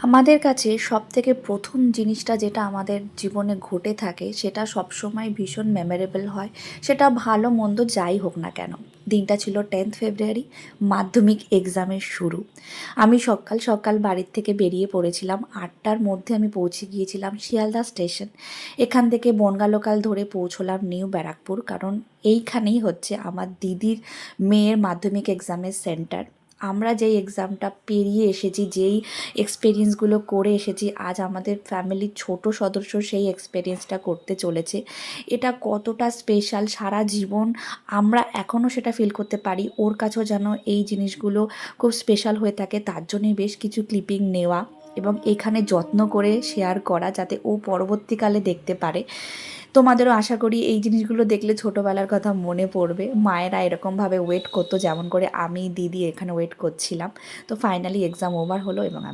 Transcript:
আমাদের কাছে সবথেকে প্রথম জিনিসটা যেটা আমাদের জীবনে ঘটে থাকে সেটা সবসময় ভীষণ মেমোরেবল হয়। সেটা ভালো মন্দ যাই হোক না কেন। দিনটা ছিল 10th ফেব্রুয়ারি, মাধ্যমিক এক্সামের শুরু। আমি সকাল সকাল বাড়ির থেকে বেরিয়ে পড়েছিলাম। 8টার মধ্যে আমি পৌঁছে গিয়েছিলাম শিয়ালদা স্টেশন। এখান থেকে বনগা লোকাল ধরে পৌঁছলাম নিউ ব্যারাকপুর, কারণ এইখানেই হচ্ছে আমার দিদির মেয়ের মাধ্যমিক এক্সামের সেন্টার। আমরা যেই এক্সামটা পেরিয়ে এসেছি, যেই এক্সপেরিয়েন্সগুলো করে এসেছি, আজ আমাদের ফ্যামিলির ছোট সদস্য সেই এক্সপেরিয়েন্সটা করতে চলেছে। এটা কতটা স্পেশাল সারা জীবন আমরা এখনও সেটা ফিল করতে পারি। ওর কাছেও যেন এই জিনিসগুলো খুব স্পেশাল হয়ে থাকে, তার জন্যই বেশ কিছু ক্লিপিং নেওয়া এবং এখানে যত্ন করে শেয়ার করা যাতে ও পরবর্তীকালে দেখতে পারে। তোমাদেরও আশা করি এই জিনিসগুলো দেখলে ছোটোবেলার কথা মনে পড়বে। মায়েরা এরকমভাবে ওয়েট করতো যেমন করে আমি দিদি এখানে ওয়েট করছিলাম। তো ফাইনালি এক্সাম ওভার হলো এবং আমি